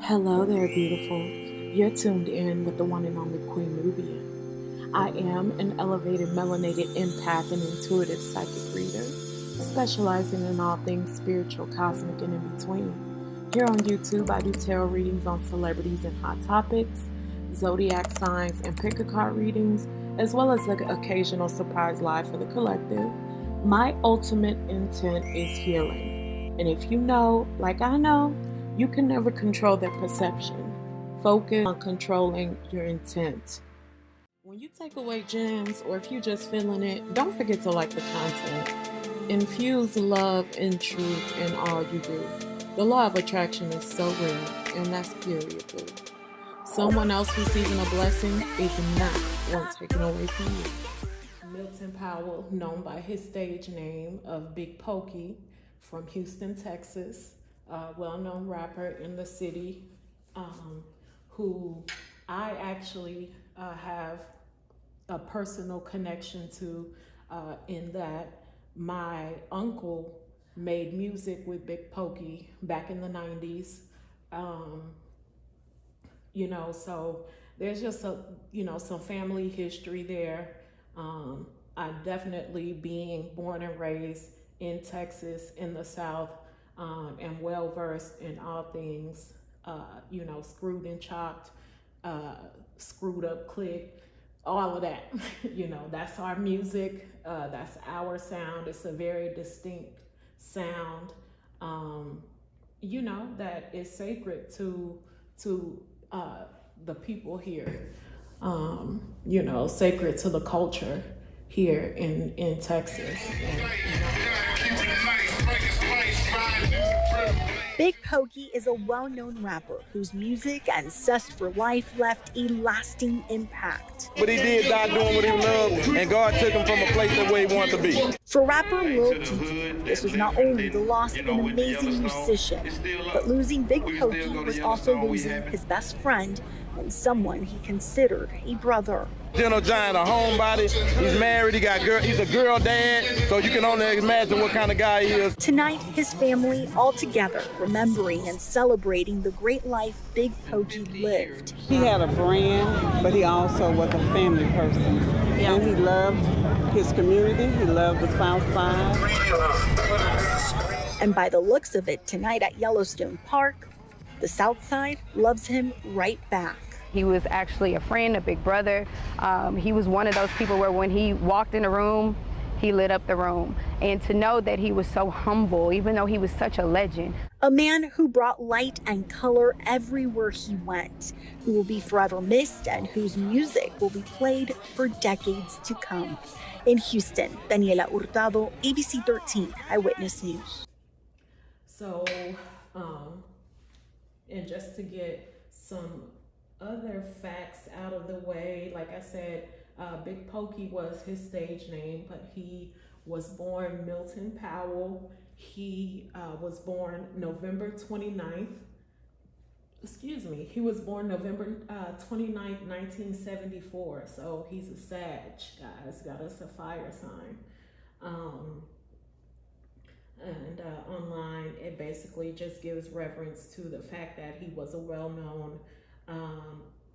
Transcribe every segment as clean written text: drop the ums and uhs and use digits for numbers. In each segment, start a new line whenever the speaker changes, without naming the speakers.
Hello there, beautiful. You're tuned in with the one and only Queen Nubian. I am an elevated melanated empath and intuitive psychic reader, specializing in all things spiritual, cosmic, and in between. Here on YouTube, I do tarot readings on celebrities and hot topics, zodiac signs, and pick a card readings, as well as the occasional surprise live for the collective. My ultimate intent is healing. And if you know, like I know, you can never control their perception. Focus on controlling your intent. When you take away gems, or if you're just feeling it, don't forget to like the content. Infuse love and truth in all you do. The law of attraction is so real, and that's period, boo. Someone else receiving a blessing is not one taken away from you. Milton Powell, known by his stage name of Big Pokey, from Houston, Texas, a well-known rapper in the city, who I actually have a personal connection to, in that my uncle made music with Big Pokey back in the 90s. So there's just some family history there. I definitely, being born and raised in Texas in the South, and well versed in all things, screwed and chopped, screwed up click, all of that. That's our music. That's our sound. It's a very distinct sound, that is sacred to the people here, sacred to the culture here in Texas.
Big Pokey is a well-known rapper whose music and Zest for Life left a lasting impact.
But he did die doing what he loved, and God took him from a place that where he wanted to be.
For rapper Lil Kiki, this was not only the loss of an amazing musician, but losing Big Pokey was also losing his best friend and someone he considered a brother.
Gentle Giant, a homebody. He's married. He's a girl dad. So you can only imagine what kind of guy he is.
Tonight, his family all together, remembering and celebrating the great life Big Pokey lived.
He had a brand, but he also was a family person. Yeah. And he loved his community. He loved the South Side.
And by the looks of it, tonight at Yellowstone Park, the South Side loves him right back.
He was actually a friend, a big brother. He was one of those people where when he walked in a room, he lit up the room. And to know that he was so humble, even though he was such a legend.
A man who brought light and color everywhere he went, who will be forever missed and whose music will be played for decades to come. In Houston, Daniela Hurtado, ABC 13 Eyewitness News.
So, and just to get some other facts out of the way, like I said, Big Pokey was his stage name, but he was born Milton Powell. He was born November 29th. He was born November 29th, 1974. So he's a Sag, guys. Got us a fire sign. And online, it basically just gives reference to the fact that he was a well-known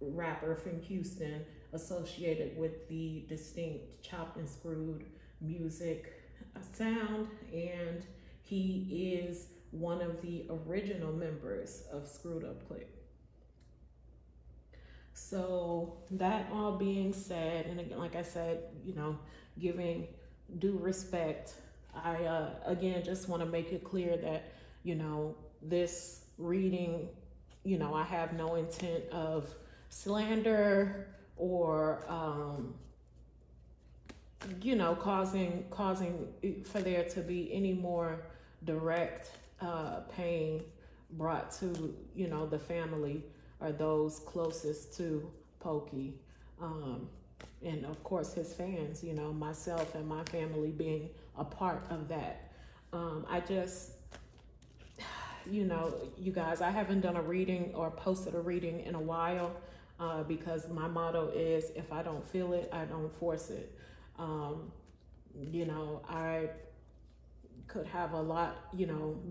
rapper from Houston, associated with the distinct chopped and screwed music sound, and he is one of the original members of Screwed Up Click. So that all being said, and again, like I said, giving due respect, I again just want to make it clear that this reading, I have no intent of slander or causing for there to be any more direct pain brought to the family or those closest to Pokey, and of course his fans, myself and my family being a part of that. I just, you guys, I haven't done a reading or posted a reading in a while, because my motto is, if I don't feel it, I don't force it. I could have a lot,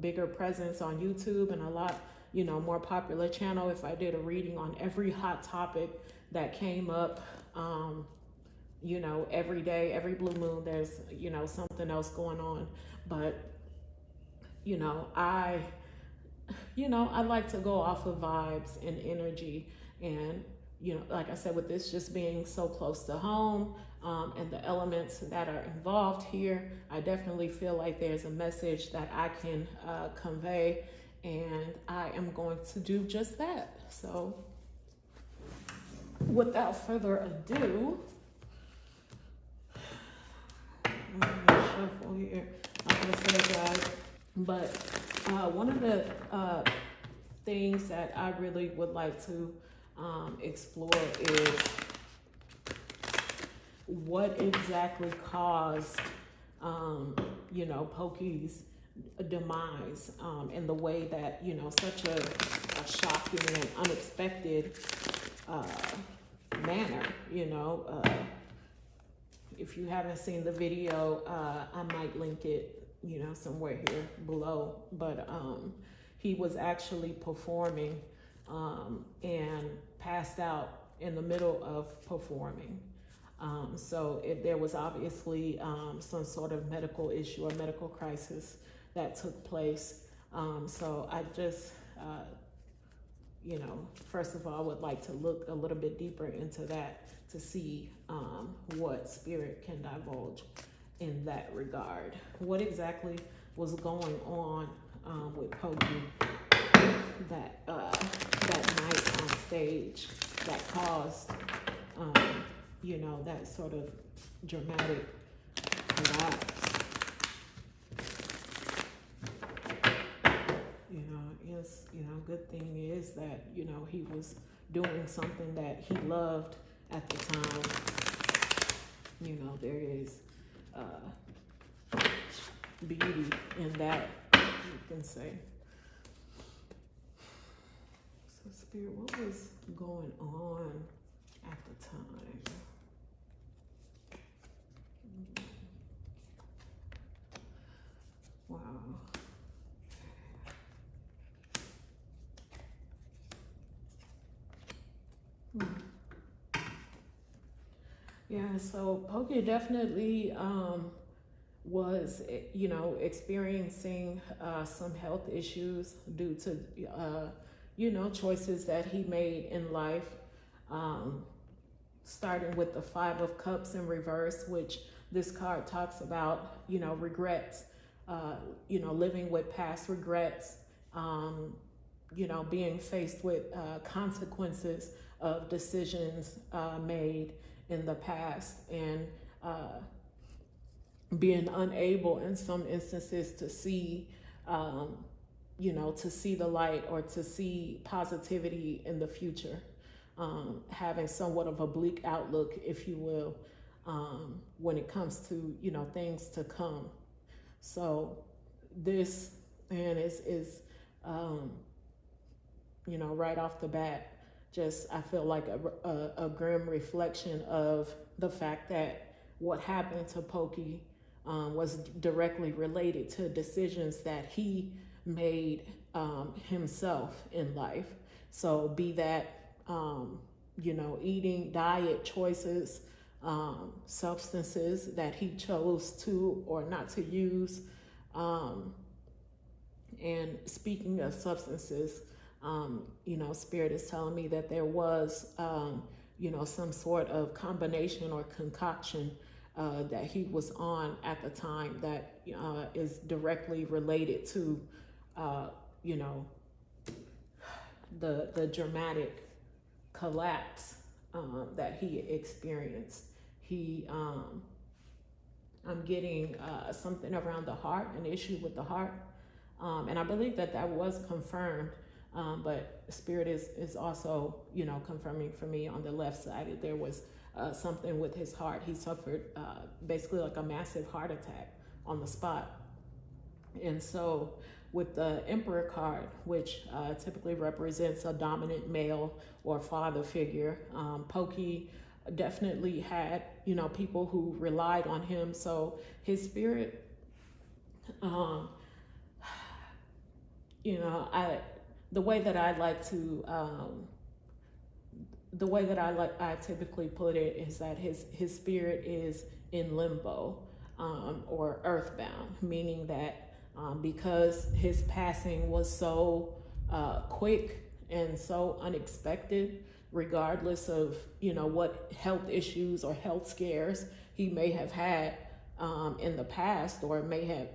bigger presence on YouTube and a lot, more popular channel, if I did a reading on every hot topic that came up, every day, every blue moon, there's, something else going on. But, I like to go off of vibes and energy. And, like I said, with this just being so close to home, and the elements that are involved here, I definitely feel like there's a message that I can convey, and I am going to do just that. So without further ado, I'm gonna shuffle here. I'm gonna say, guys, but one of the things that I really would like to explore is what exactly caused, Pokey's demise, in the way that, such a shocking and unexpected manner. If you haven't seen the video, I might link it, somewhere here below. But he was actually performing and passed out in the middle of performing. So there was obviously some sort of medical issue or medical crisis that took place. So I just, first of all, would like to look a little bit deeper into that to see what spirit can divulge in that regard. What exactly was going on with Pokey that night on stage that caused that sort of dramatic collapse. Good thing is that, he was doing something that he loved at the time. There is beauty in that, you can say. So, Spirit, what was going on at the time? Wow. Yeah, so Pokey definitely was, experiencing some health issues due to, choices that he made in life. Starting with the 5 of Cups in reverse, which this card talks about, regrets, living with past regrets, being faced with consequences of decisions made in the past, and being unable in some instances to see, to see the light or to see positivity in the future. Having somewhat of a bleak outlook, if you will, when it comes to, things to come. So this, and is right off the bat, just, I feel like a grim reflection of the fact that what happened to Pokey was directly related to decisions that he made himself in life. So be that, eating, diet choices, substances that he chose to or not to use. And speaking of substances, Spirit is telling me that there was, some sort of combination or concoction that he was on at the time that is directly related to, the dramatic collapse that he experienced. I'm getting something around the heart, an issue with the heart. And I believe that was confirmed. But Spirit is also, confirming for me on the left side that there was something with his heart. He suffered basically like a massive heart attack on the spot. And so with the Emperor card, which typically represents a dominant male or father figure, Pokey definitely had, people who relied on him. So his spirit, the way that I like to, I typically put it is that his spirit is in limbo, or earthbound, meaning that because his passing was so quick and so unexpected, regardless of what health issues or health scares he may have had in the past, or may have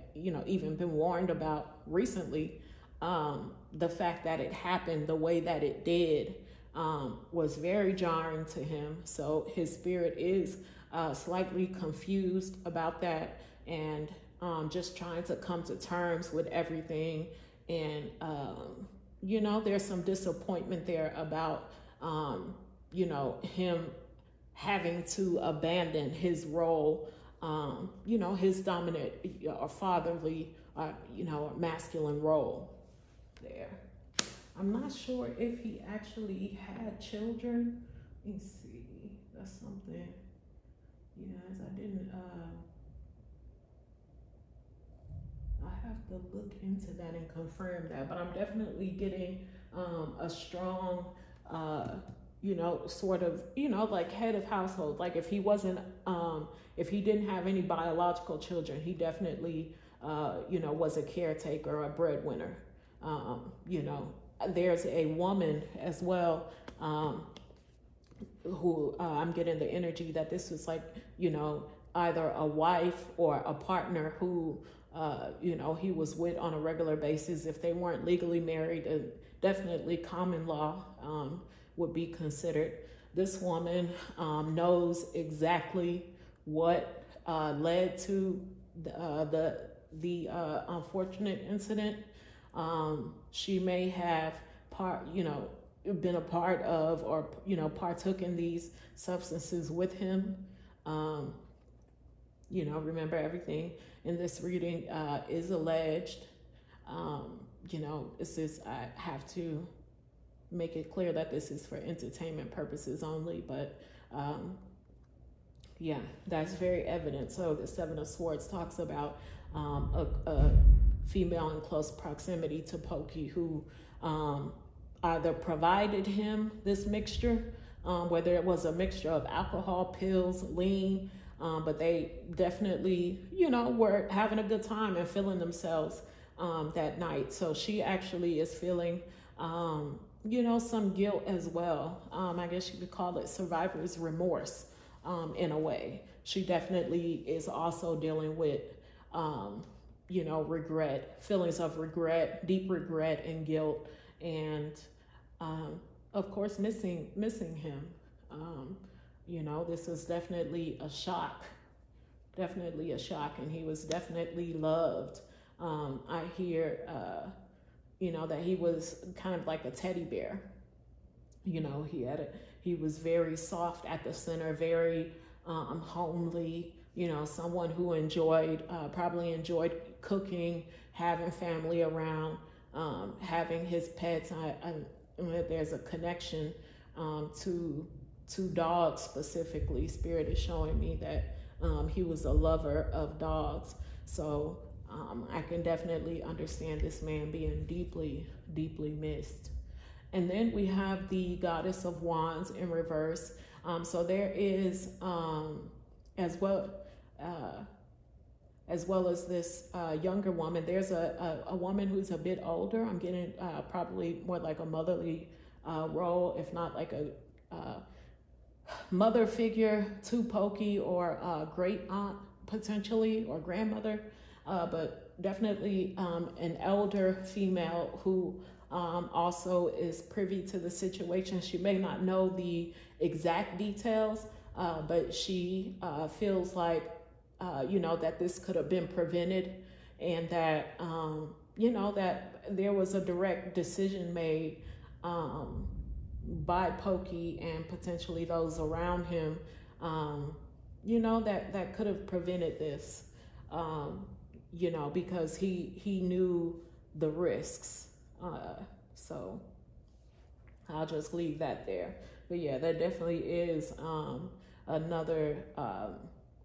even been warned about recently, the fact that it happened the way that it did was very jarring to him. So his spirit is slightly confused about that, and just trying to come to terms with everything. And there's some disappointment there about him having to abandon his role, his dominant or fatherly, masculine role there. I'm not sure if he actually had children. Let me see. That's something. Yes, I didn't. I have to look into that and confirm that. But I'm definitely getting a strong, sort of, like head of household. Like if he wasn't, if he didn't have any biological children, he definitely, was a caretaker, a breadwinner. There's a woman as well, who I'm getting the energy that this was like, either a wife or a partner who, he was with on a regular basis. If they weren't legally married, definitely common law would be considered. This woman knows exactly what led to the unfortunate incident. She may have been a part of, or partook in these substances with him. Remember, everything in this reading is alleged. It's just, I have to make it clear that this is for entertainment purposes only, but that's very evident. So the Seven of Swords talks about a female in close proximity to Pokey who either provided him this mixture, whether it was a mixture of alcohol, pills, lean, but they definitely, were having a good time and feeling themselves that night. So she actually is feeling, some guilt as well. I guess you could call it survivor's remorse in a way. She definitely is also dealing with, regret, feelings of regret, deep regret and guilt, and of course missing him. This was definitely a shock, and he was definitely loved. I hear, that he was kind of like a teddy bear. He was very soft at the center, very homely, someone who probably enjoyed cooking, having family around, having his pets. There's a connection to dogs specifically. Spirit is showing me that he was a lover of dogs. So I can definitely understand this man being deeply, deeply missed. And then we have the Goddess of Wands in reverse. So there is, as well as this younger woman, there's a woman who's a bit older. I'm getting probably more like a motherly role, if not like a mother figure to Pokey, or a great aunt potentially, or grandmother, but definitely an elder female who also is privy to the situation. She may not know the exact details, but she feels like, that this could have been prevented, and that, that there was a direct decision made by Pokey and potentially those around him, that could have prevented this, because he knew the risks. So I'll just leave that there. But yeah, there definitely is another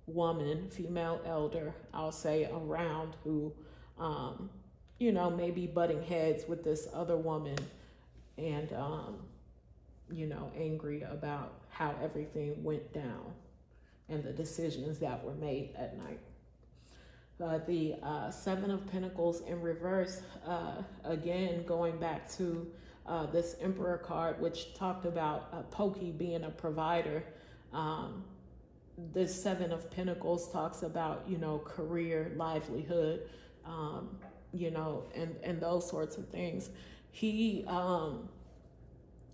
woman, female elder, I'll say, around who, may be butting heads with this other woman, and angry about how everything went down and the decisions that were made at night. The Seven of Pentacles in reverse, again, going back to this Emperor card, which talked about Pokey being a provider. This Seven of Pentacles talks about, career, livelihood, and those sorts of things. He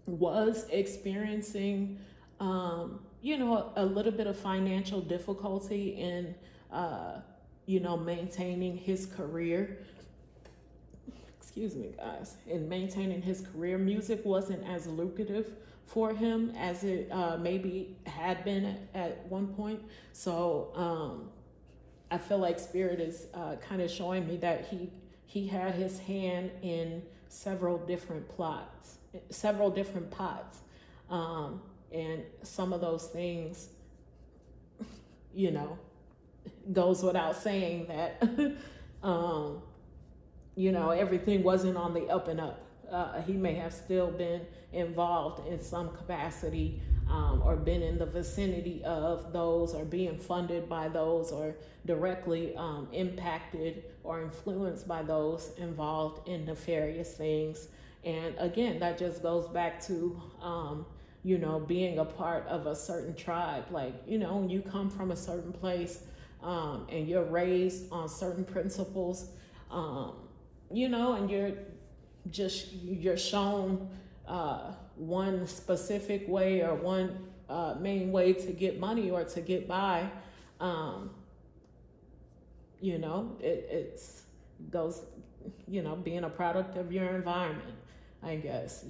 was experiencing, a little bit of financial difficulty in, maintaining his career. Excuse me, guys. In maintaining his career, music wasn't as lucrative for him as it maybe had been at one point. So I feel like Spirit is kind of showing me that he had his hand in several different pots. And some of those things, goes without saying that, everything wasn't on the up and up. He may have still been involved in some capacity, or been in the vicinity of those, or being funded by those, or directly impacted or influenced by those involved in nefarious things. And again, that just goes back to, being a part of a certain tribe. Like, when you come from a certain place, and you're raised on certain principles, and you're shown one specific way, or one main way to get money or to get by. It's those, being a product of your environment, I guess.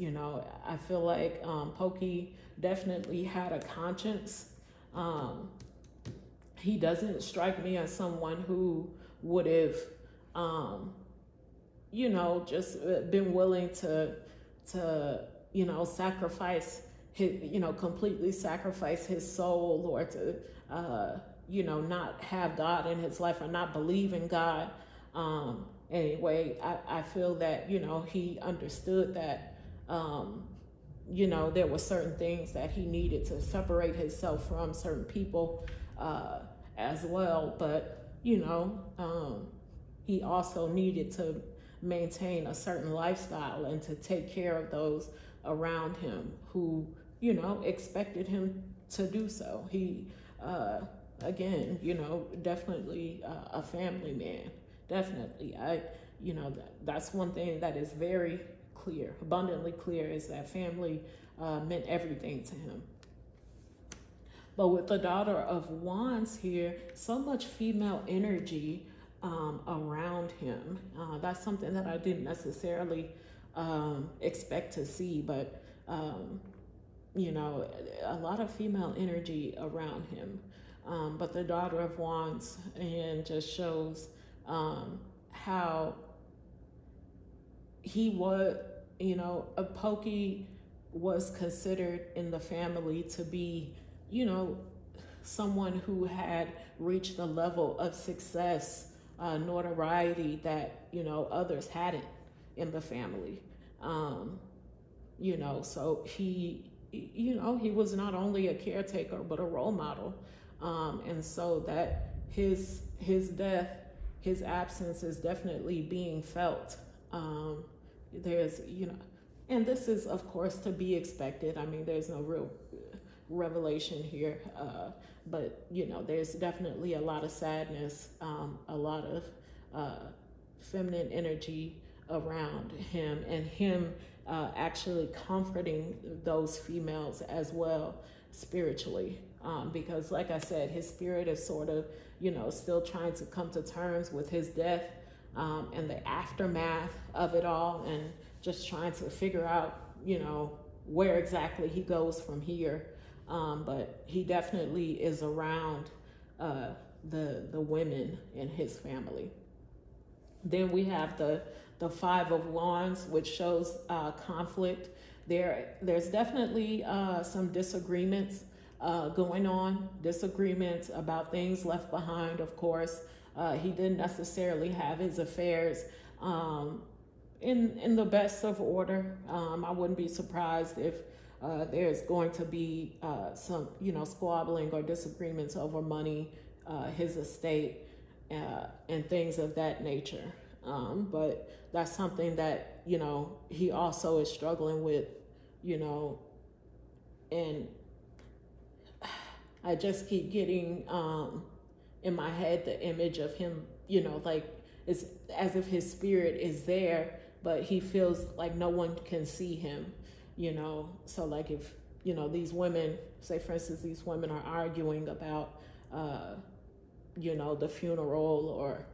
I feel like Pokey definitely had a conscience. He doesn't strike me as someone who would have, just been willing to sacrifice his, completely sacrifice his soul, or to, not have God in his life, or not believe in God. Anyway, I feel that, he understood that, there were certain things that he needed to separate himself from, certain people as well. But, he also needed to maintain a certain lifestyle and to take care of those around him who, expected him to do so. He, again, definitely a family man. Definitely. That's one thing that is very clear, abundantly clear, is that family meant everything to him. But with the Daughter of Wands here, so much female energy around him. That's something that I didn't necessarily expect to see, but a lot of female energy around him. But the Daughter of Wands, and just shows how he was, a Pokey was considered in the family to be, someone who had reached the level of success, notoriety that, others hadn't in the family. So he was not only a caretaker, but a role model. And so that his death, his absence is definitely being felt. There's, and this is, of course, to be expected. I mean, there's no real revelation here, but there's definitely a lot of sadness, a lot of feminine energy around him, and him actually comforting those females as well spiritually, because like I said, his spirit is sort of still trying to come to terms with his death, and the aftermath of it all, and just trying to figure out where exactly he goes from here. But he definitely is around the women in his family. Then we have the Five of Wands, which shows conflict. There's definitely some disagreements going on, disagreements about things left behind, of course. He didn't necessarily have his affairs in the best of order. I wouldn't be surprised if there's going to be some, squabbling or disagreements over money, his estate, and things of that nature. But that's something that, he also is struggling with, and I just keep getting in my head the image of him, like it's as if his spirit is there, but he feels like no one can see him, So like if, these women, say for instance, these women are arguing about, the funeral or,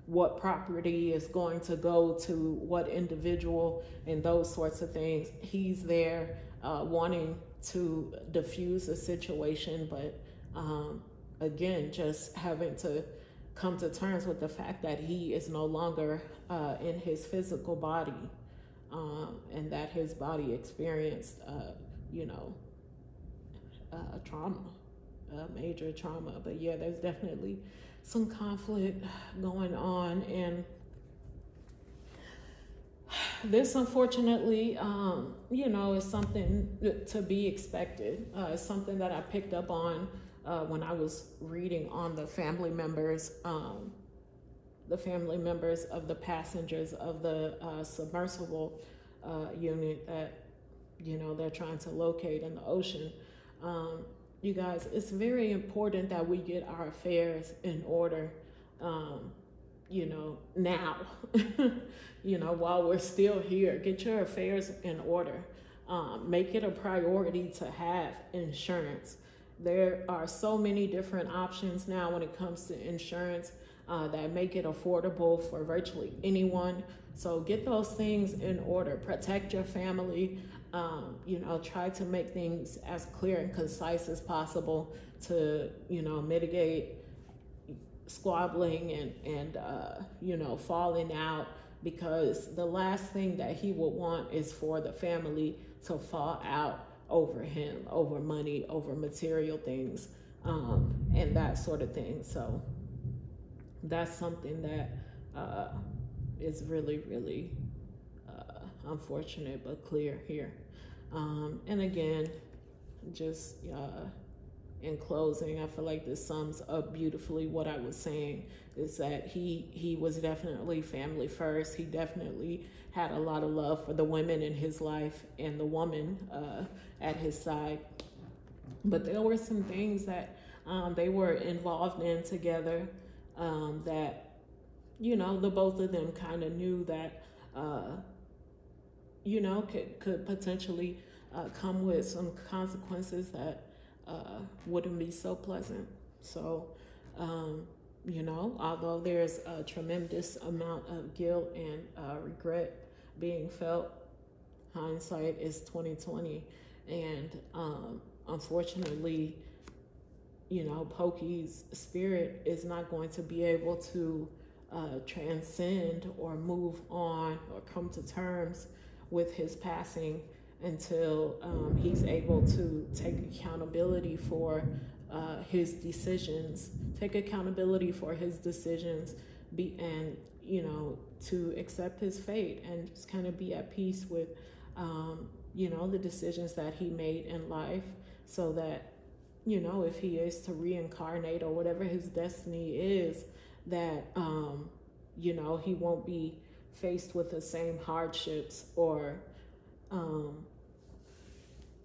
what property is going to go to what individual and those sorts of things. He's there wanting to diffuse the situation, but again, just having to come to terms with the fact that he is no longer in his physical body, and that his body experienced, trauma, major trauma. But yeah, there's definitely some conflict going on, and this unfortunately, is something to be expected. It's something that I picked up on when I was reading on the family members of the passengers of the submersible unit that, they're trying to locate in the ocean. You guys, it's very important that we get our affairs in order, now, while we're still here. Get your affairs in order. Make it a priority to have insurance. There are so many different options now when it comes to insurance that make it affordable for virtually anyone. So get those things in order. Protect your family. Try to make things as clear and concise as possible to, mitigate squabbling and falling out, because the last thing that he would want is for the family to fall out over him, over money, over material things, and that sort of thing. So that's something that is really, really unfortunate, but clear here. And again, just in closing, I feel like this sums up beautifully what I was saying, is that he was definitely family first. He definitely had a lot of love for the women in his life and the woman at his side. But there were some things that they were involved in together that, the both of them kind of knew that, could potentially come with some consequences that wouldn't be so pleasant. So, although there's a tremendous amount of guilt and regret being felt, hindsight is 2020, and unfortunately, Pokey's spirit is not going to be able to transcend or move on or come to terms with his passing until he's able to take accountability for his decisions, and to accept his fate and just kind of be at peace with the decisions that he made in life, so that if he is to reincarnate or whatever his destiny is, that he won't be faced with the same hardships or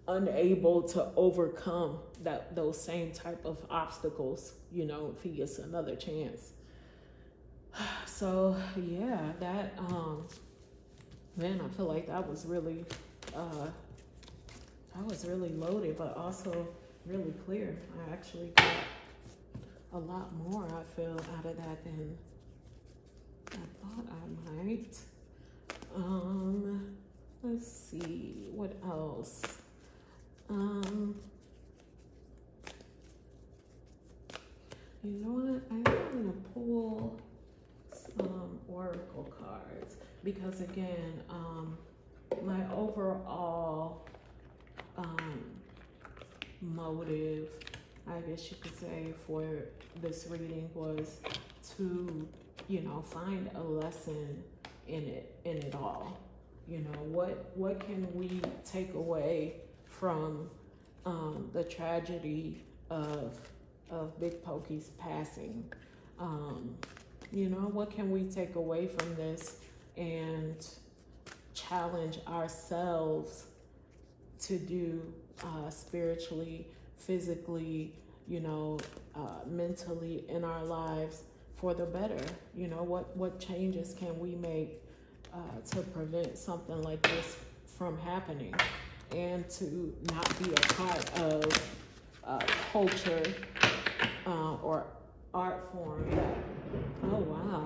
unable to overcome those same type of obstacles, if he gets another chance. So yeah, that man, I feel like that was really loaded, but also really clear. I actually got a lot more, I feel, out of that than I thought I might. Let's see, what else? You know what? I'm gonna pull some oracle cards, because again, my overall motive, I guess you could say, for this reading was to find a lesson in it all. What can we take away from the tragedy of Big Pokey's passing? What can we take away from this and challenge ourselves to do spiritually, physically, mentally in our lives for the better? What changes can we make to prevent something like this from happening, and to not be a part of culture or art form that, oh wow,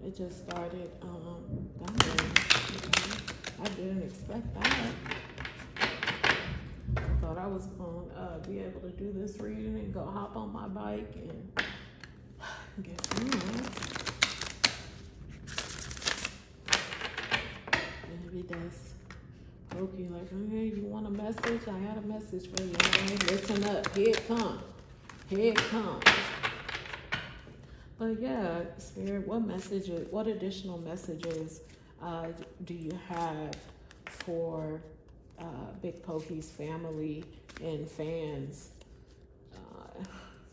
it just started dying. I didn't expect that. Thought I was going to be able to do this reading and go hop on my bike and get some. Maybe that's Pokey, like, hey, you want a message? I had a message for you. Hey, listen up. Here it comes. Here it comes. But yeah, Spirit, what additional messages do you have for Big Pokey's family and fans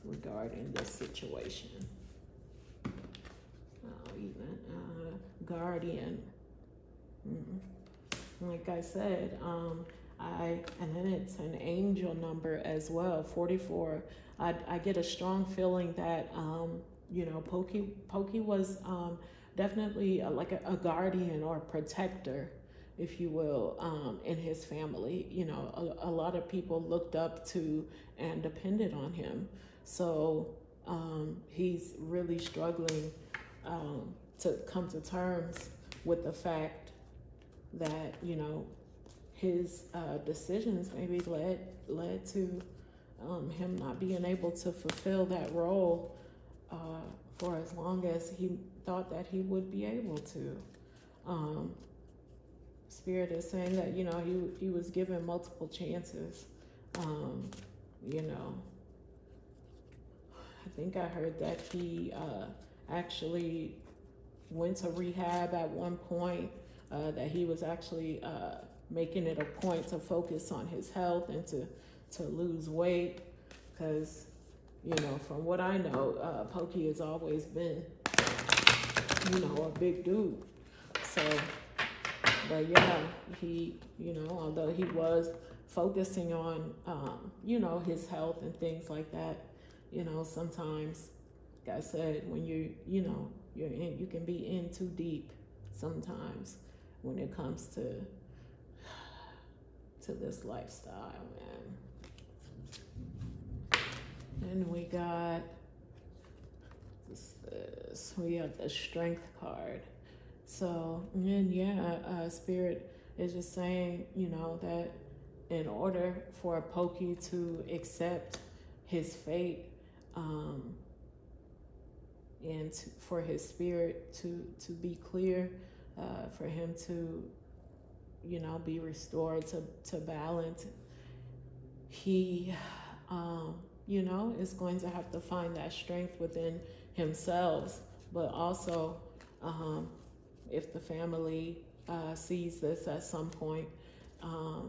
regarding this situation? Even Guardian. Like I said, and then it's an angel number as well, 44. I get a strong feeling that Pokey was definitely like a guardian or protector, if you will, in his family. A lot of people looked up to and depended on him. So he's really struggling to come to terms with the fact that, his decisions maybe led to him not being able to fulfill that role for as long as he thought that he would be able to. Spirit is saying that, he was given multiple chances. I think I heard that he actually went to rehab at one point, that he was actually making it a point to focus on his health and to lose weight, because from what I know, Pokey has always been a big dude. So, but yeah, he although he was focusing on his health and things like that, sometimes, like I said, when you can be in too deep sometimes when it comes to this lifestyle, man. And we got we have the Strength card. So, and yeah, Spirit is just saying, that in order for Pokey to accept his fate, and for his spirit to be clear, for him to, be restored to balance, he, is going to have to find that strength within himself. But also, if the family sees this at some point, I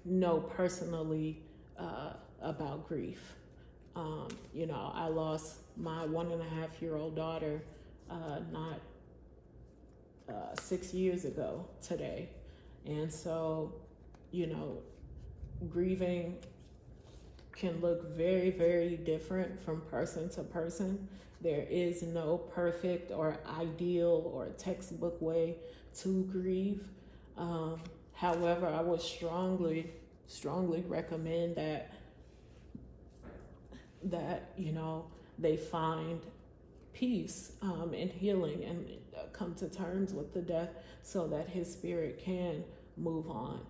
know personally about grief. I lost my 1.5-year-old daughter not 6 years ago today. And so, grieving can look very, very different from person to person. There is no perfect or ideal or textbook way to grieve. However, I would strongly recommend that they find peace and healing and come to terms with the death, so that his spirit can move on,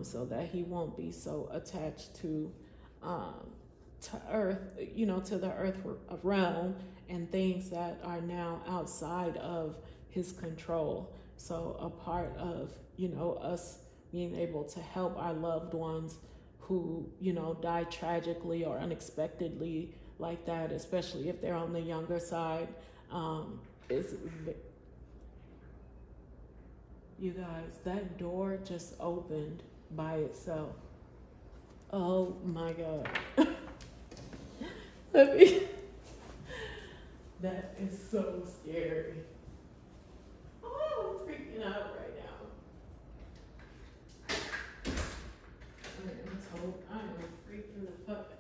so that he won't be so attached to earth, to the earth realm and things that are now outside of his control. So a part of, us being able to help our loved ones who, die tragically or unexpectedly like that, especially if they're on the younger side. You guys, that door just opened by itself. Oh my God. That is so scary. Oh, I'm freaking out right now. I am freaking the fuck out.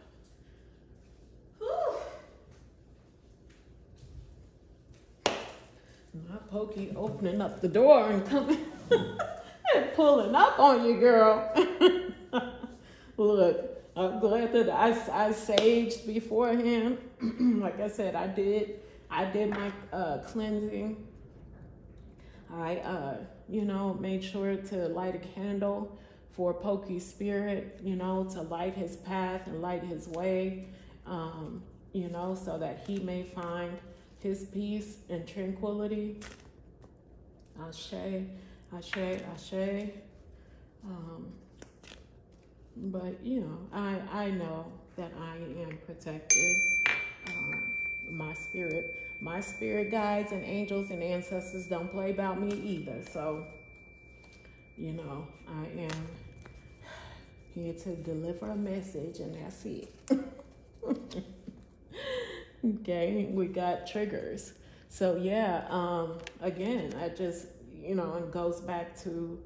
Whew. My Pokey opening up the door and coming and pulling up on you, girl. Look, I'm glad that I saged beforehand. Like I said, I did my cleansing. I made sure to light a candle for Pokey's spirit, to light his path and light his way, so that he may find his peace and tranquility. Ashe, ashe, ashe. But I know that I am protected. My spirit guides and angels and ancestors don't play about me either. So, I am here to deliver a message, and that's it. Okay, we got triggers. So yeah, again, I just, it goes back to,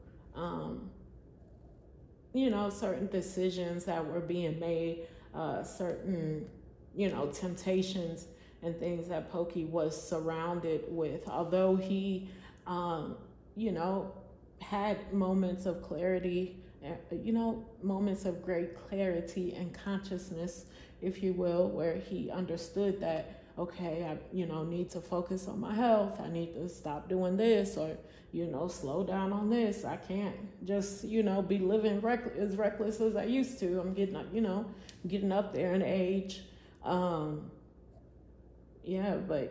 certain decisions that were being made, certain, temptations and things that Pokey was surrounded with. Although he, had moments of clarity, moments of great clarity and consciousness, if you will, where he understood that, okay, I, need to focus on my health. I need to stop doing this, or, slow down on this. I can't just, be living as reckless as I used to. I'm getting up, getting up there in age. But,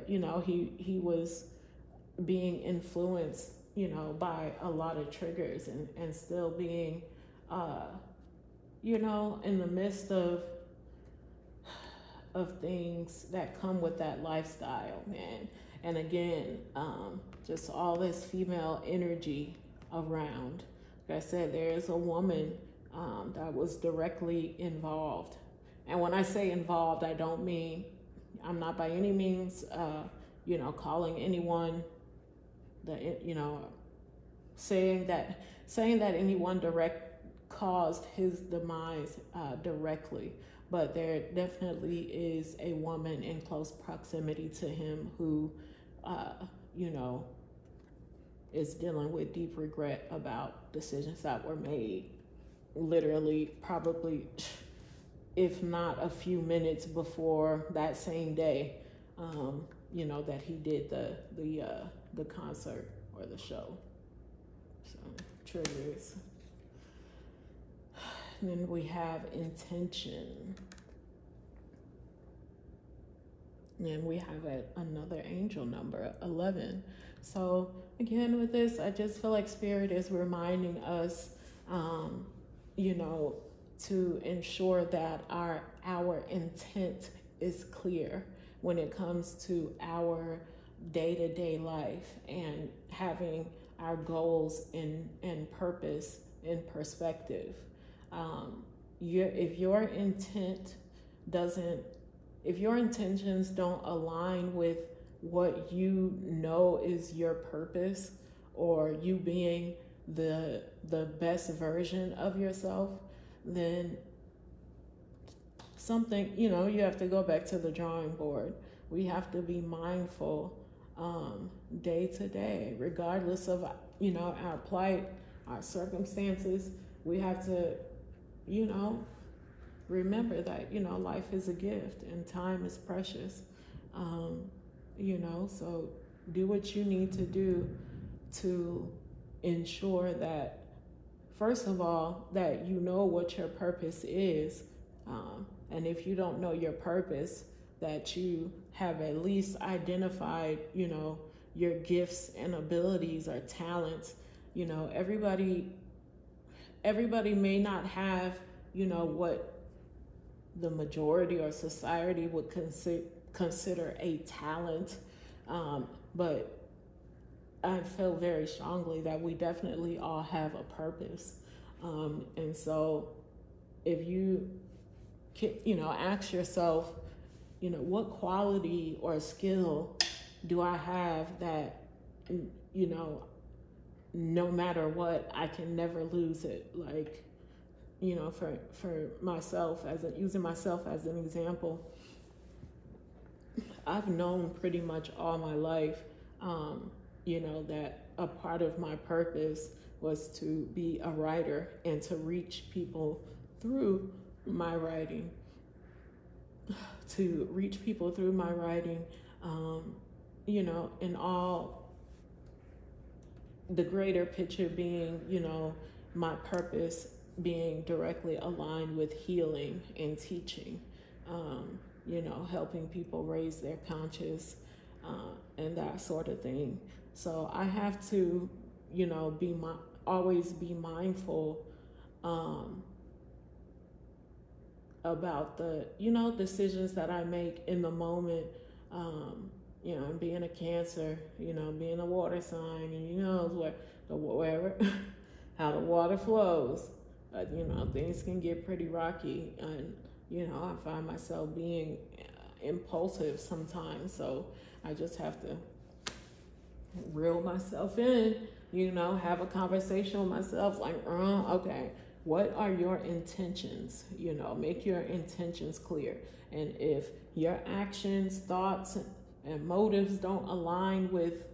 he was being influenced, by a lot of triggers and still being, in the midst of things that come with that lifestyle, man. And again, just all this female energy around. Like I said, there is a woman that was directly involved. And when I say involved, I don't mean, I'm not by any means, calling anyone saying that anyone caused his demise directly. But there definitely is a woman in close proximity to him who, is dealing with deep regret about decisions that were made literally probably, if not a few minutes before that same day, that he did the concert or the show. So, triggers. Then we have intention. And we have another angel number, 11. So again, with this, I just feel like Spirit is reminding us, to ensure that our intent is clear when it comes to our day-to-day life and having our goals and purpose in perspective. If your intentions don't align with what is your purpose, or you being the best version of yourself, then something, you have to go back to the drawing board. We have to be mindful day to day, regardless of our plight, our circumstances. We have to remember that life is a gift and time is precious. So do what you need to do to ensure that, first of all, that what your purpose is, and if you don't know your purpose, that you have at least identified your gifts and abilities or talents. Everybody may not have what the majority or society would consider a talent. But I feel very strongly that we definitely all have a purpose. And so if you can, ask yourself, what quality or skill do I have that, no matter what, I can never lose it. Like, for myself, using myself as an example, I've known pretty much all my life, that a part of my purpose was to be a writer and to reach people through my writing, and all the greater picture being, my purpose being directly aligned with healing and teaching, helping people raise their conscious, and that sort of thing. So I have to, always be mindful about the, decisions that I make in the moment. And being a Cancer, being a water sign, and wherever how the water flows, things can get pretty rocky, and I find myself being impulsive sometimes. So I just have to reel myself in, have a conversation with myself, like, okay, what are your intentions? Make your intentions clear. And if your actions, thoughts, and motives don't align with,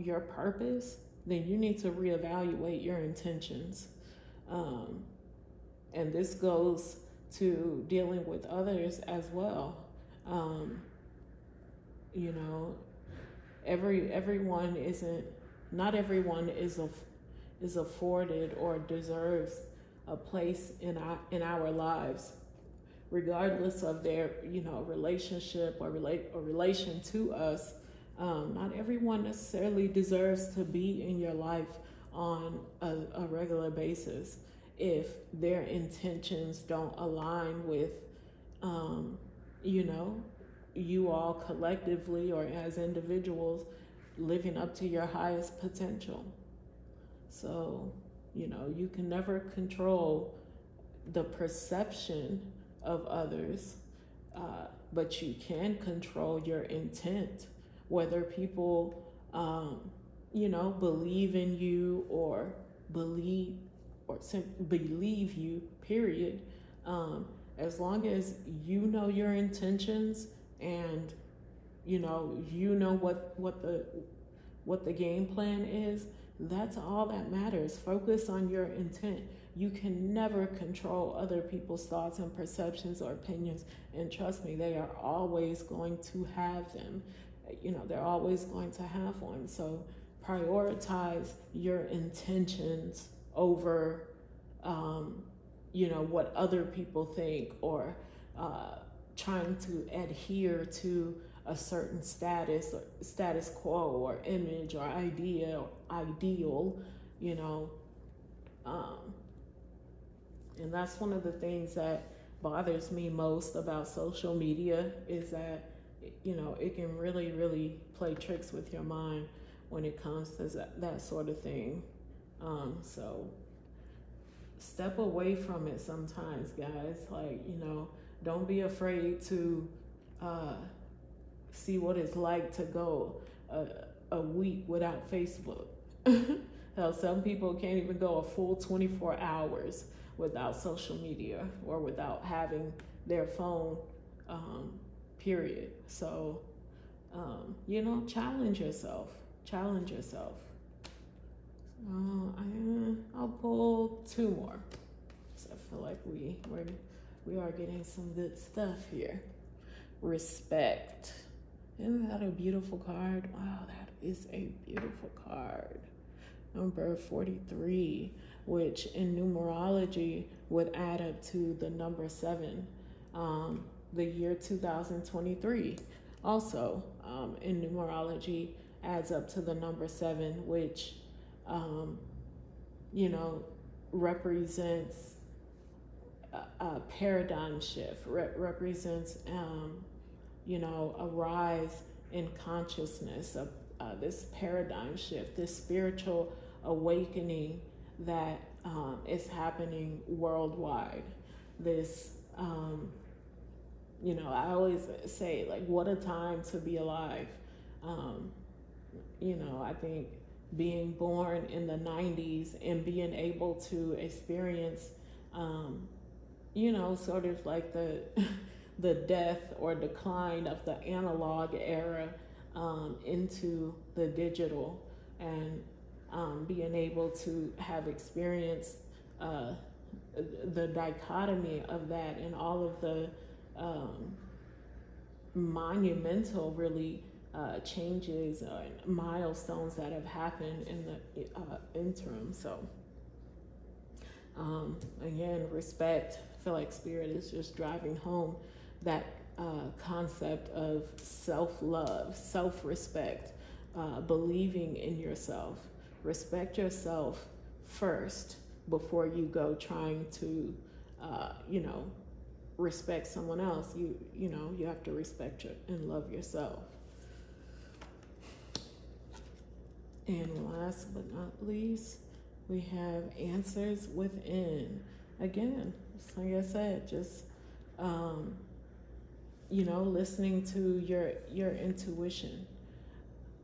your purpose, then you need to reevaluate your intentions. And this goes to dealing with others as well. Not everyone is afforded or deserves a place in our lives, regardless of their, relationship or relation to us. Not everyone necessarily deserves to be in your life on a regular basis if their intentions don't align with, you all collectively or as individuals living up to your highest potential. So, you can never control the perception of others, but you can control your intent, whether people, believe in you or believe you, period. As long as you know your intentions and what the game plan is, that's all that matters. Focus on your intent. You can never control other people's thoughts and perceptions or opinions, and trust me, they are always going to have them. They're always going to have one. So prioritize your intentions over what other people think, or trying to adhere to a certain status quo or image or ideal, and that's one of the things that bothers me most about social media, is that it can really, really play tricks with your mind when it comes to that sort of thing. So step away from it sometimes, guys. Like, don't be afraid to see what it's like to go a week without Facebook. Hell, some people can't even go a full 24 hours without social media or without having their phone, period. So, challenge yourself. I'll pull two more. So I feel like we are getting some good stuff here. Respect. Isn't that a beautiful card? Wow, that is a beautiful card. Number 43, which in numerology would add up to the number 7, the year 2023. Also, in numerology adds up to the number 7, which, represents a paradigm shift, represents, a rise in consciousness of this paradigm shift, this spiritual awakening that is happening worldwide. This, I always say, like, what a time to be alive. I think being born in the 90s and being able to experience, sort of like the the death or decline of the analog era into the digital, and being able to have experienced the dichotomy of that and all of the monumental, really changes and milestones that have happened in the interim. So again, respect. I feel like Spirit is just driving home that concept of self-love, self-respect, believing in yourself. Respect yourself first before you go trying to, respect someone else. You have to respect and love yourself. And last but not least, we have answers within. Again, like I said, just listening to your intuition.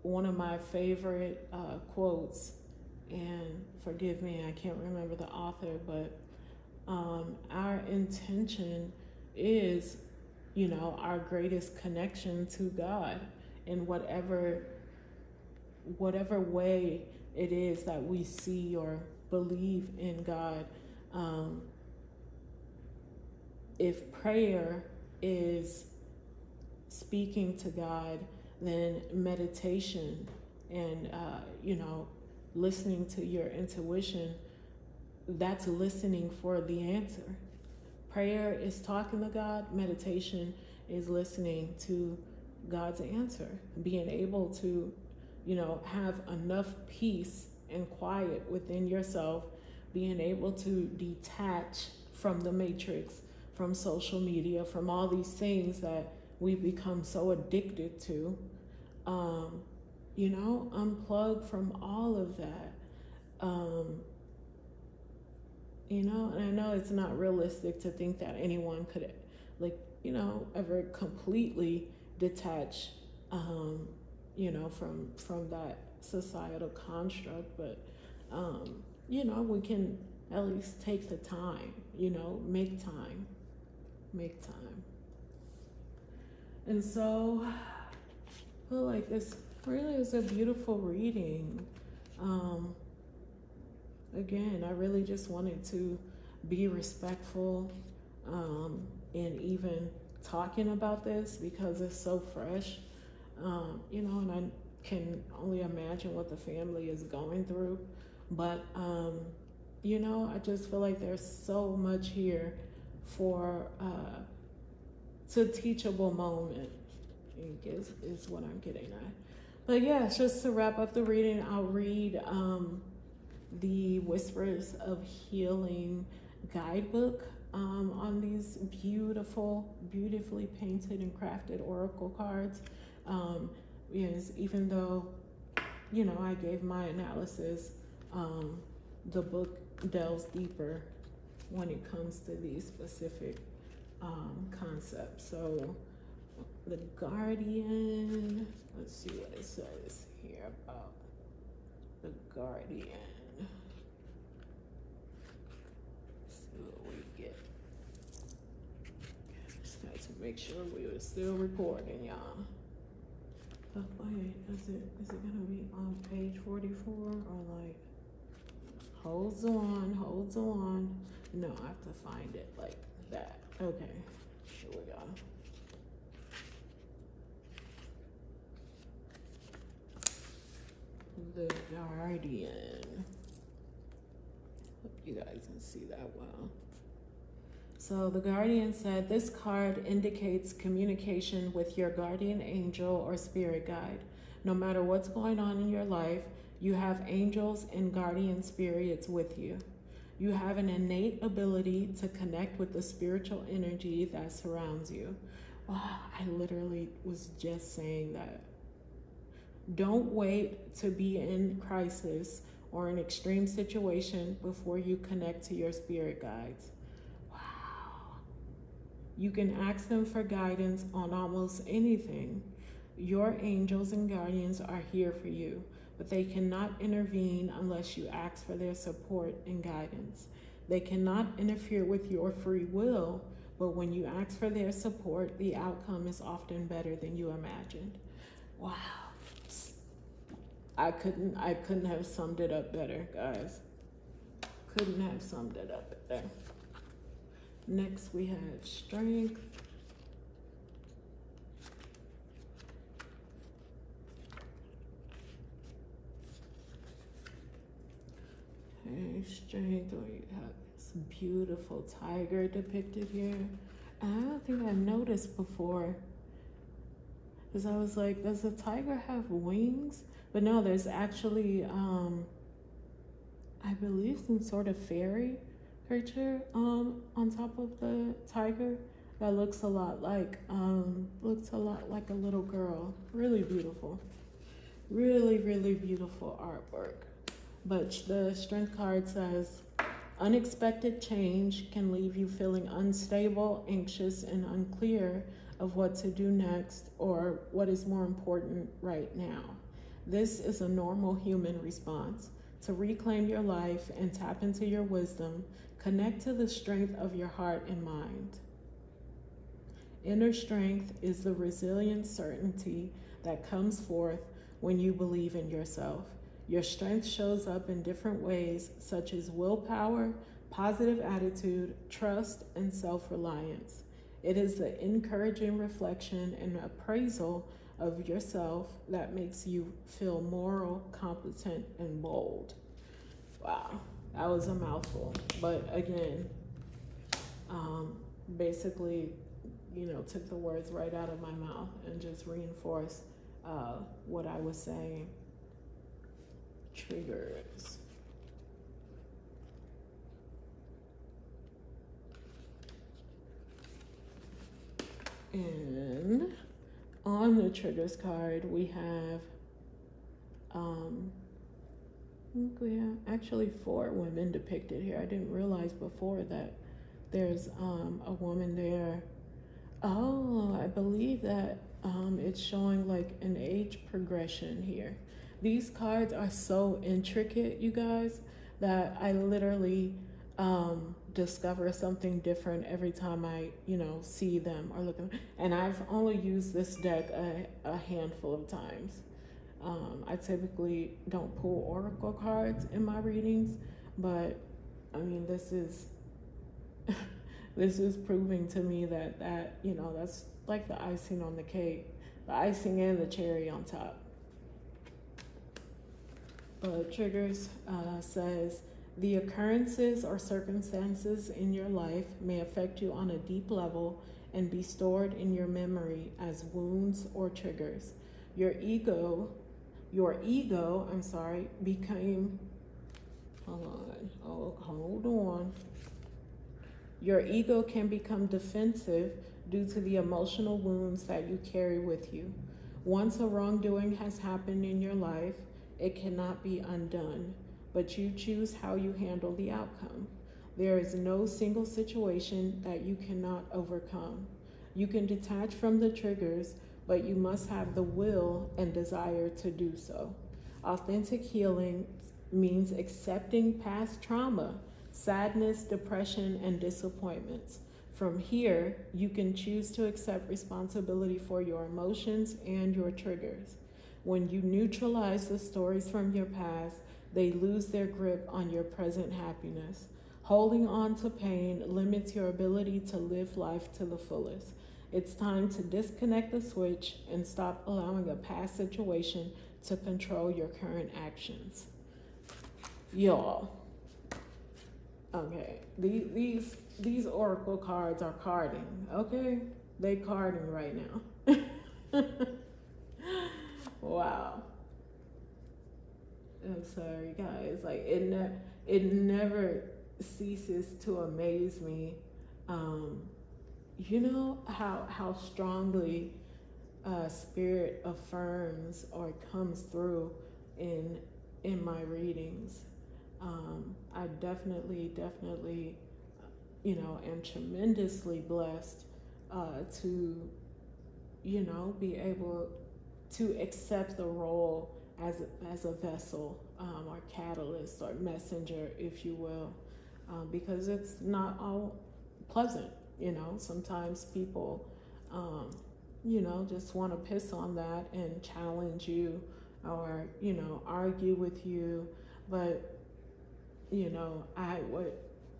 One of my favorite quotes, and forgive me, I can't remember the author, but our intention is, our greatest connection to God in whatever way it is that we see or believe in God. If prayer is speaking to God, then meditation and, listening to your intuition, that's listening for the answer. Prayer is talking to God. Meditation is listening to God's answer. Being able to, have enough peace and quiet within yourself, being able to detach from the matrix, from social media, from all these things that we've become so addicted to, unplug from all of that. And I know it's not realistic to think that anyone could, ever completely detach, from that societal construct, but, we can at least take the time, make time. And so I feel like this really is a beautiful reading. Again, I really just wanted to be respectful in even talking about this because it's so fresh, and I can only imagine what the family is going through. But, I just feel like there's so much here for it's a teachable moment, I guess is what I'm getting at. But yeah, just to wrap up the reading, I'll read the Whispers of Healing guidebook on these beautifully painted and crafted oracle cards. Yes, even though, I gave my analysis, the book delves deeper when it comes to these specific concepts. So the Guardian, let's see what it says here about the Guardian. Let's see what we get. Just had to make sure we were still recording, y'all. Oh, wait, is it gonna be on page 44 or like, holds on. No, I have to find it like that. Okay, here we go. The Guardian. Hope you guys can see that well. So the Guardian said, this card indicates communication with your guardian angel or spirit guide. No matter what's going on in your life, you have angels and guardian spirits with you. You have an innate ability to connect with the spiritual energy that surrounds you. Wow, I literally was just saying that. Don't wait to be in crisis or an extreme situation before you connect to your spirit guides. Wow. You can ask them for guidance on almost anything. Your angels and guardians are here for you, but they cannot intervene unless you ask for their support and guidance. They cannot interfere with your free will, but when you ask for their support, the outcome is often better than you imagined. Wow. I couldn't have summed it up better, guys. Couldn't have summed it up better. Next we have strength. Okay, strength, we have this beautiful tiger depicted here. And I don't think I've noticed before. Because I was like, does a tiger have wings? But no, there's actually, I believe some sort of fairy creature on top of the tiger that looks a lot like a little girl. Really beautiful. Really, really beautiful artwork. But the strength card says, unexpected change can leave you feeling unstable, anxious, and unclear of what to do next or what is more important right now. This is a normal human response. To reclaim your life and tap into your wisdom, connect to the strength of your heart and mind. Inner strength is the resilient certainty that comes forth when you believe in yourself. Your strength shows up in different ways, such as willpower, positive attitude, trust, and self-reliance. It is the encouraging reflection and appraisal of yourself that makes you feel moral, competent, and bold. Wow, that was a mouthful. But again, basically, took the words right out of my mouth and just reinforced what I was saying. Triggers. And on the triggers card, we have actually 4 women depicted here. I didn't realize before that there's a woman there. Oh, I believe that it's showing like an age progression here. These cards are so intricate, you guys, that I literally discover something different every time I, see them or look at them. And I've only used this deck a handful of times. I typically don't pull oracle cards in my readings, but I mean, this is this is proving to me that that's like the icing on the cake, the icing and the cherry on top. Triggers says, the occurrences or circumstances in your life may affect you on a deep level and be stored in your memory as wounds or triggers. Your ego, became, hold on. Your ego can become defensive due to the emotional wounds that you carry with you. Once a wrongdoing has happened in your life, it cannot be undone, but you choose how you handle the outcome. There is no single situation that you cannot overcome. You can detach from the triggers, but you must have the will and desire to do so. Authentic healing means accepting past trauma, sadness, depression, and disappointments. From here, you can choose to accept responsibility for your emotions and your triggers. When you neutralize the stories from your past, they lose their grip on your present happiness. Holding on to pain limits your ability to live life to the fullest. It's time to disconnect the switch and stop allowing a past situation to control your current actions. Y'all, okay, these oracle cards are carding, okay? They carding right now. Wow. I'm sorry, guys. Like it never ceases to amaze me. You know how strongly spirit affirms or comes through in my readings. I definitely, you know, am tremendously blessed to, you know, be able to accept the role as a vessel, or catalyst or messenger, if you will, because it's not all pleasant. You know, sometimes people, you know, just want to piss on that and challenge you, or, you know, argue with you. But, you know,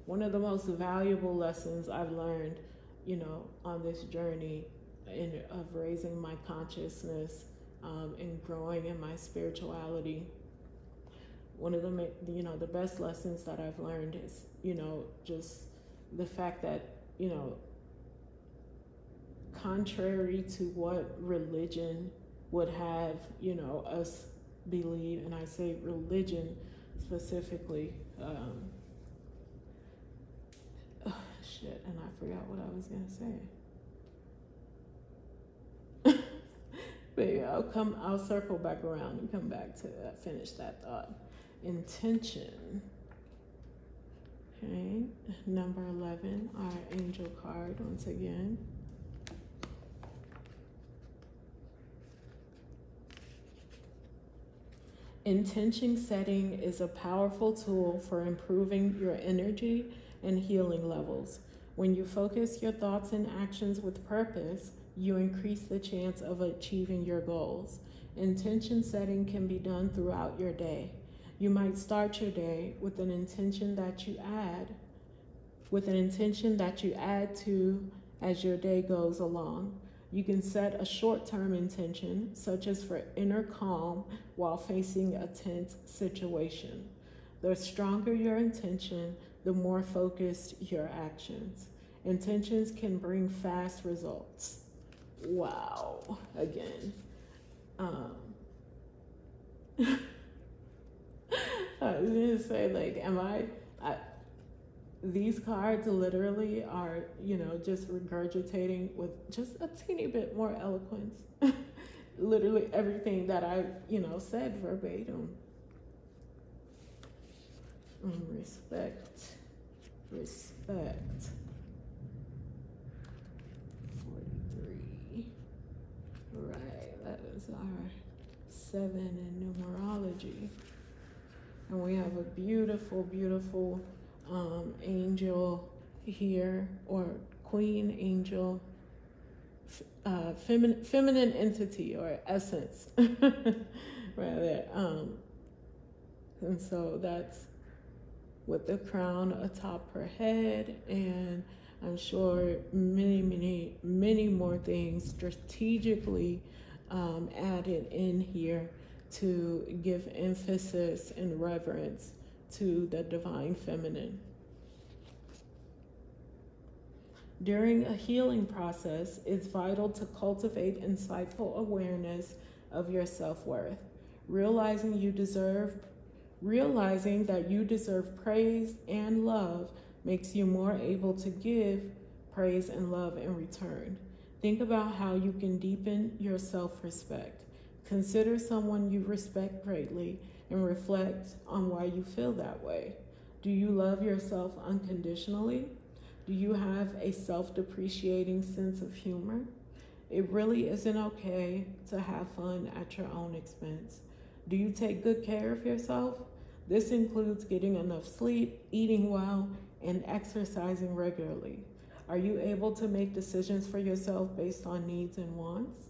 one of the most valuable lessons I've learned, you know, on this journey of raising my consciousness, and growing in my spirituality, one of the, you know, the best lessons that I've learned is, you know, just the fact that, you know, contrary to what religion would have, you know, us believe, and I say religion specifically, shit, and I forgot what I was gonna say. But yeah, I'll circle back around and come back to finish that thought. Intention. Okay, number 11, our angel card once again. Intention setting is a powerful tool for improving your energy and healing levels. When you focus your thoughts and actions with purpose, you increase the chance of achieving your goals. Intention setting can be done throughout your day. You might start your day with an intention that you add to as your day goes along. You can set a short-term intention, such as for inner calm while facing a tense situation. The stronger your intention, the more focused your actions. Intentions can bring fast results. Wow. Again. I was gonna say, like, these cards literally are, you know, just regurgitating with just a teeny bit more eloquence. Literally everything that I, you know, said verbatim. Respect. 43. Right, that is our 7 in numerology. And we have a beautiful, beautiful angel here, or queen angel, feminine entity or essence, rather. And so that's with the crown atop her head, and I'm sure many more things strategically added in here to give emphasis and reverence to the divine feminine. During a healing process, it's vital to cultivate insightful awareness of your self-worth, realizing that you deserve praise and love makes you more able to give praise and love in return. Think about how you can deepen your self-respect. Consider someone you respect greatly and reflect on why you feel that way. Do you love yourself unconditionally? Do you have a self-depreciating sense of humor? It really isn't okay to have fun at your own expense. Do you take good care of yourself? This includes getting enough sleep, eating well, and exercising regularly. Are you able to make decisions for yourself based on needs and wants?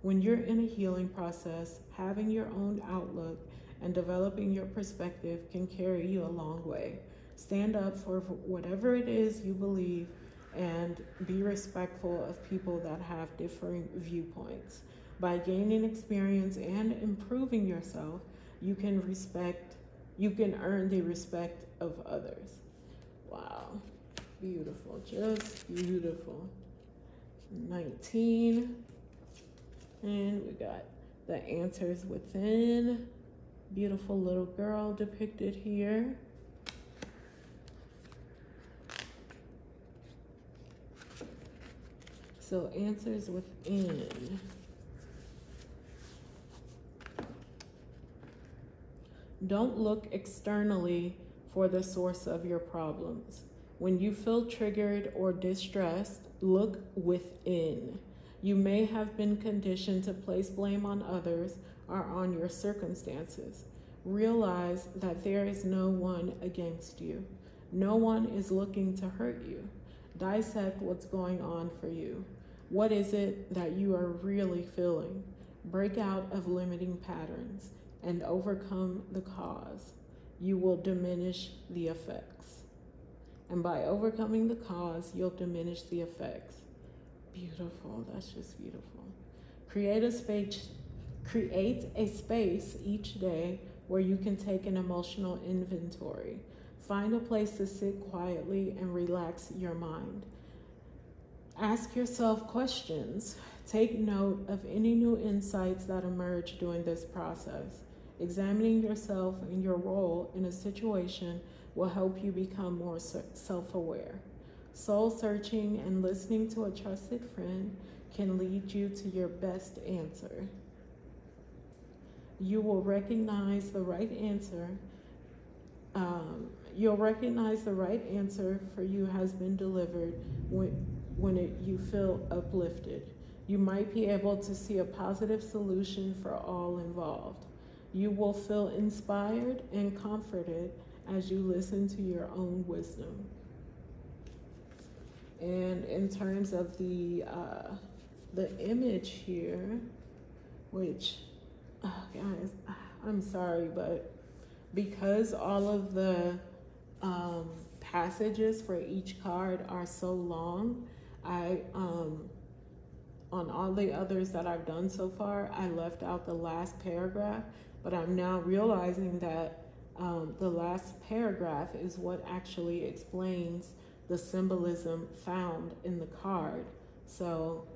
When you're in a healing process, having your own outlook and developing your perspective can carry you a long way. Stand up for whatever it is you believe and be respectful of people that have differing viewpoints. By gaining experience and improving yourself, you can earn the respect of others. Wow. Beautiful, just beautiful. 19. And we got the answers within. Beautiful little girl depicted here. So answers within. Don't look externally for the source of your problems. When you feel triggered or distressed, look within. You may have been conditioned to place blame on others or on your circumstances. Realize that there is no one against you. No one is looking to hurt you. Dissect what's going on for you. What is it that you are really feeling? Break out of limiting patterns and overcome the cause. You will diminish the effects. And by overcoming the cause, you'll diminish the effects. Beautiful. That's just beautiful. Create a space each day where you can take an emotional inventory. Find a place to sit quietly and relax your mind. Ask yourself questions. Take note of any new insights that emerge during this process. Examining yourself and your role in a situation will help you become more self-aware. Soul searching and listening to a trusted friend can lead you to your best answer. You will recognize the right answer. You'll recognize the right answer for you has been delivered when you feel uplifted. You might be able to see a positive solution for all involved. You will feel inspired and comforted as you listen to your own wisdom. And in terms of the image here, which, guys, I'm sorry, but because all of the passages for each card are so long, on all the others that I've done so far, I left out the last paragraph, but I'm now realizing that the last paragraph is what actually explains the symbolism found in the card. So,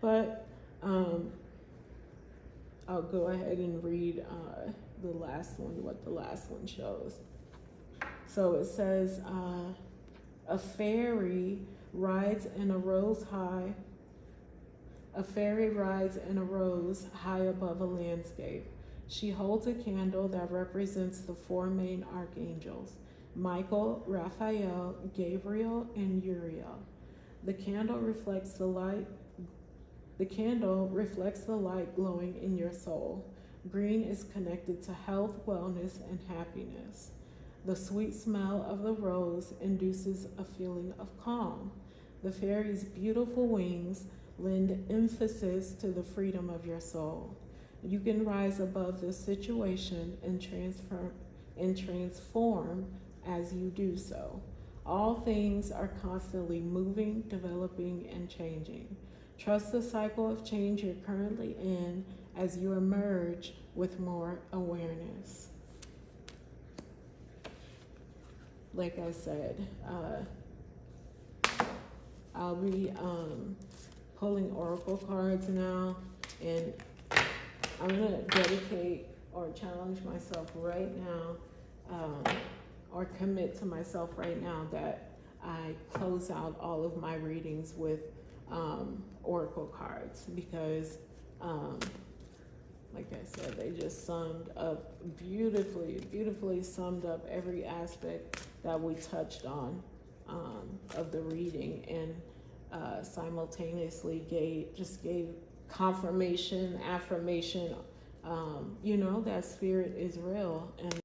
but I'll go ahead and read the last one, what the last one shows. So it says, a fairy rides in a rose high. A fairy rides in a rose high above a landscape. She holds a candle that represents the four main archangels: Michael, Raphael, Gabriel, and Uriel. The candle reflects the light. The candle reflects the light glowing in your soul. Green is connected to health, wellness, and happiness. The sweet smell of the rose induces a feeling of calm. The fairy's beautiful wings lend emphasis to the freedom of your soul. You can rise above this situation and transform as you do so. All things are constantly moving, developing, and changing. Trust the cycle of change you're currently in as you emerge with more awareness. Like I said, I'll be pulling oracle cards now, and I'm gonna dedicate or challenge myself right now, or commit to myself right now that I close out all of my readings with oracle cards, because like I said, they just summed up beautifully summed up every aspect that we touched on of the reading, and simultaneously gave confirmation, affirmation, that spirit is real, and